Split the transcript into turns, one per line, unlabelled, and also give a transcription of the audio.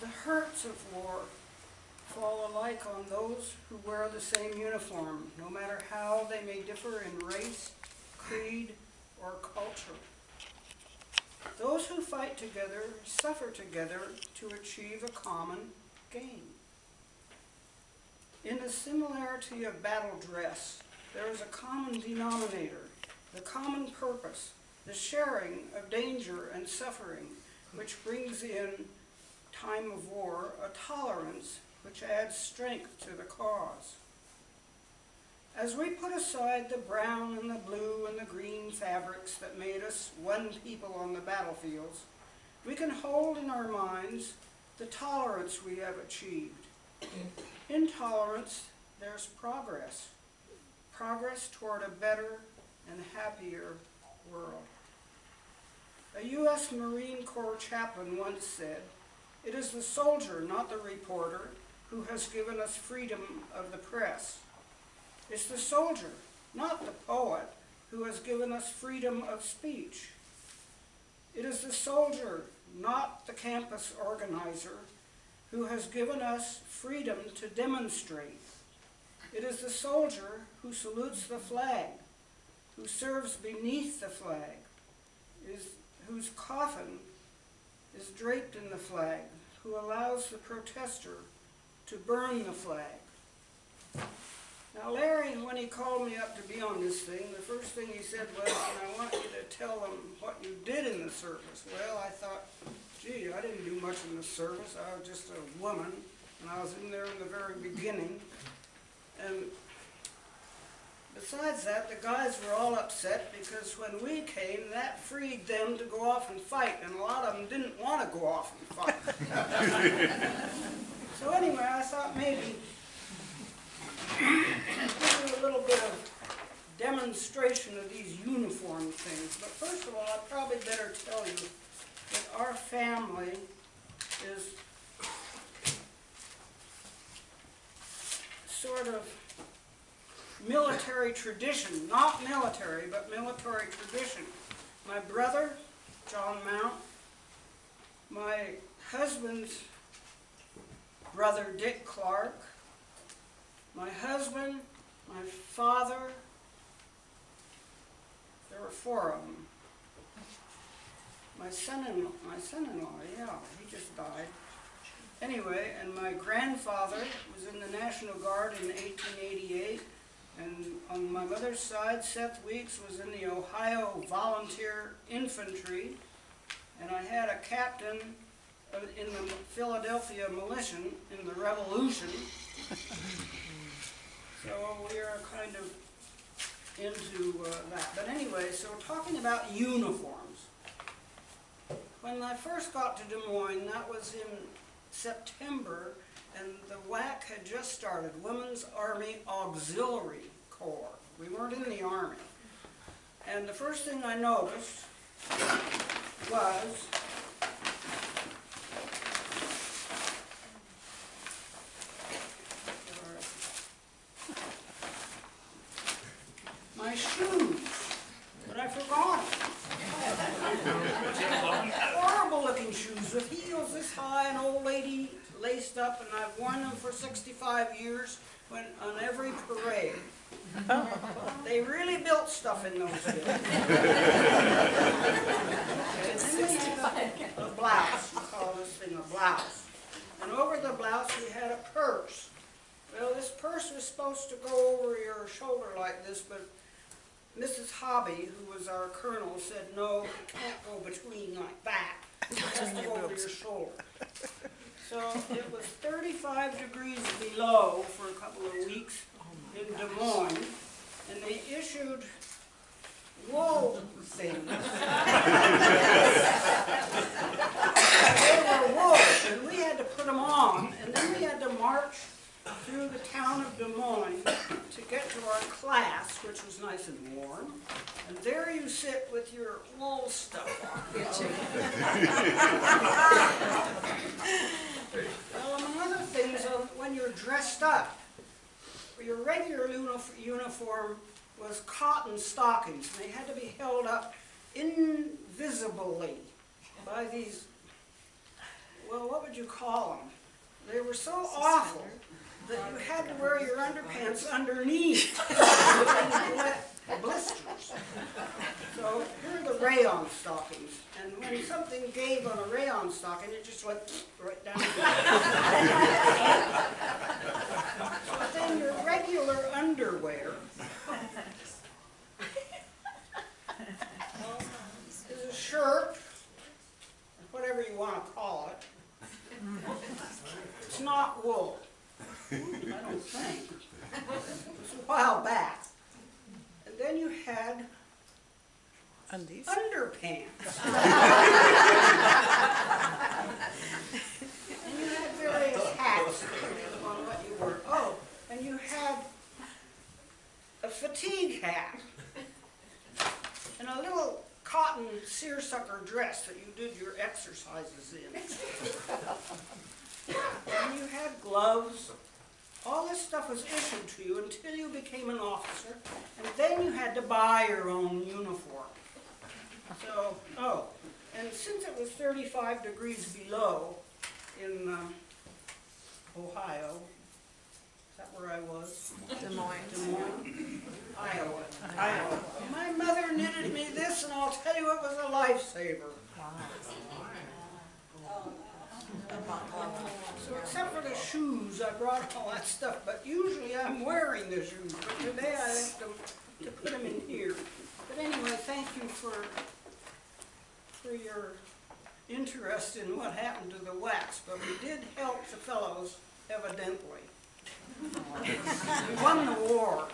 The hurts of war fall alike on those who wear the same uniform, no matter how they may differ in race, creed, or culture. Those who fight together suffer together to achieve a common gain. In the similarity of battle dress, there is a common denominator, the common purpose, the sharing of danger and suffering, which brings in time of war a tolerance which adds strength to the cause. As we put aside the brown and the blue and the green fabrics that made us one people on the battlefields, we can hold in our minds the tolerance we have achieved. In tolerance, there's progress. Progress toward a better and happier world. A U.S. Marine Corps chaplain once said, "It is the soldier, not the reporter, who has given us freedom of the press. It's the soldier, not the poet, who has given us freedom of speech. It is the soldier, not the campus organizer, who has given us freedom to demonstrate. It is the soldier who salutes the flag, who serves beneath the flag, whose coffin is draped in the flag, who allows the protester to burn the flag." Now Larry, when he called me up to be on this thing, the first thing he said was, "I want you to tell them what you did in the service." Well, I thought, gee, I didn't do much in the service. I was just a woman, and I was in there in the very beginning. And besides that, the guys were all upset because when we came, that freed them to go off and fight, and a lot of them didn't want to go off and fight. So anyway, I thought maybe give you a little bit of demonstration of these uniform things. But first of all, I'd probably better tell you that our family is sort of military tradition, not military, but military tradition. My brother, John Mount, my husband's brother, Dick Clark, my husband, my father, there were 4 of them. My son-in-law, yeah, he just died. Anyway, and my grandfather was in the National Guard in 1888, and on my mother's side, Seth Weeks was in the Ohio Volunteer Infantry, and I had a captain in the Philadelphia Militia in the Revolution. So we are kind of into that. But anyway, so we're talking about uniforms. When I first got to Des Moines, that was in September, and the WAAC had just started, Women's Army Auxiliary Corps. We weren't in the Army. And the first thing I noticed was my shoes, but I forgot them. Horrible looking shoes with heels this high, an old lady laced up, and I've worn them for 65 years on every parade. They really built stuff in those days. And then we had a blouse. We call this thing a blouse. And over the blouse we had a purse. Well, this purse was supposed to go over your shoulder like this, but Mrs. Hobby, who was our colonel, said, "No, it can't go between like that. It has to go over your shoulder." So it was 35 degrees below for a couple of weeks in Des Moines, and they issued wool things. They were wool, and we had to put them on, and then we had to march through the town of Des Moines to get to our class, which was nice and warm. And there you sit with your wool stuff on. Well, among other things, when you're dressed up, your regular uniform was cotton stockings. And they had to be held up invisibly by these, well, what would you call them? They were so awful that you had to wear your underpants underneath. Blisters. So here are the rayon stockings. And when something gave on a rayon stocking, it just went right down. So then your regular underwear is a shirt, whatever you want to call it. It's not wool. I don't think. It's a while back. And then you had
Undies?
underpants. And you had various hats depending on what you were. Oh, and you had a fatigue hat and a little cotton seersucker dress that you did your exercises in. And you had gloves. All this stuff was issued to you until you became an officer, and then you had to buy your own uniform. So, oh, and since it was 35 degrees below in Ohio, is that where I was?
Des Moines.
Des Moines, Iowa. My mother knitted me this, and I'll tell you, it was a lifesaver. So except for the shoes, I brought all that stuff, but usually I'm wearing the shoes, but today I have to put them in here. But anyway, thank you for your interest in what happened to the WAACs, but we did help the fellows, evidently. We won the war.